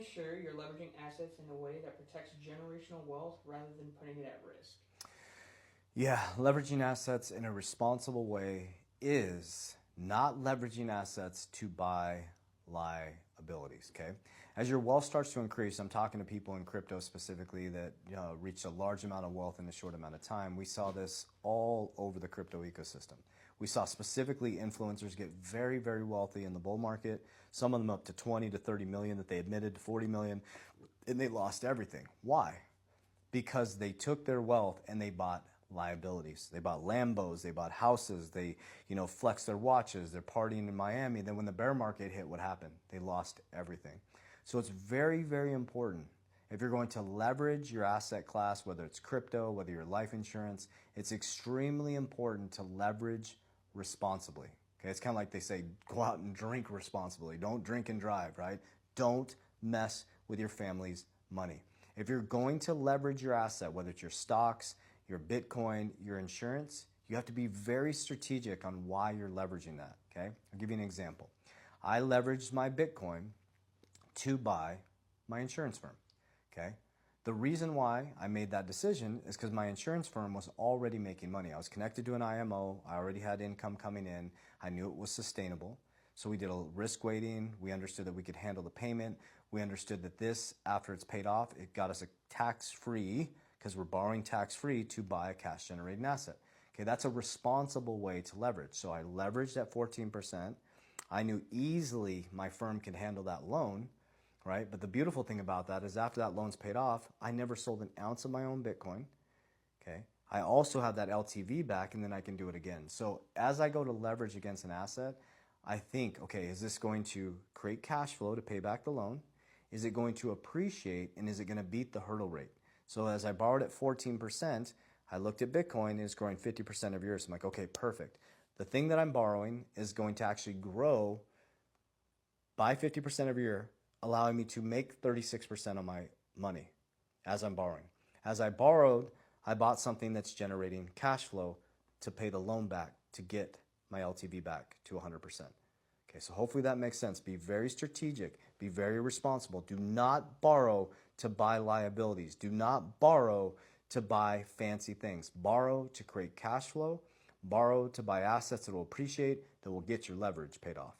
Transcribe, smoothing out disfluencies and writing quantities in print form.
ensure you're leveraging assets in a way that protects generational wealth rather than putting it at risk? Yeah, leveraging assets in a responsible way is not leveraging assets to buy liabilities, okay? As your wealth starts to increase, I'm talking to people in crypto specifically that reached a large amount of wealth in a short amount of time. We saw this all over the crypto ecosystem. We saw specifically influencers get very, very wealthy in the bull market, some of them up to 20 to 30 million that they admitted to 40 million, and they lost everything. Why? Because they took their wealth and they bought liabilities. They bought Lambos, they bought houses, they, flexed their watches, they're partying in Miami. Then when the bear market hit, what happened? They lost everything. So it's very, very important. If you're going to leverage your asset class, whether it's crypto, whether you're life insurance, it's extremely important to leverage responsibly. Okay, it's kind of like they say, go out and drink responsibly. Don't drink and drive, right? Don't mess with your family's money. If you're going to leverage your asset, whether it's your stocks, your Bitcoin, your insurance, you have to be very strategic on why you're leveraging that, okay? I'll give you an example. I leveraged my Bitcoin to buy my insurance firm, okay? The reason why I made that decision is because my insurance firm was already making money. I was connected to an IMO. I already had income coming in. I knew it was sustainable. So we did a risk weighting. We understood that we could handle the payment. We understood that this, after it's paid off, it got us a tax-free, because we're borrowing tax-free to buy a cash-generating asset. Okay, that's a responsible way to leverage. So I leveraged at 14%. I knew easily my firm could handle that loan, right? But the beautiful thing about that is after that loan's paid off, I never sold an ounce of my own Bitcoin, okay? I also have that LTV back, and then I can do it again. So as I go to leverage against an asset, I think, okay, is this going to create cash flow to pay back the loan? Is it going to appreciate, and is it going to beat the hurdle rate? So as I borrowed at 14%, I looked at Bitcoin, and it's growing 50% every year. So I'm like, okay, perfect. The thing that I'm borrowing is going to actually grow by 50% every year, allowing me to make 36% of my money as I'm borrowing. As I borrowed, I bought something that's generating cash flow to pay the loan back to get my LTV back to 100%. Okay, so hopefully that makes sense. Be very strategic, be very responsible. Do not borrow to buy liabilities. Do not borrow to buy fancy things. Borrow to create cash flow. Borrow to buy assets that will appreciate, that will get your leverage paid off.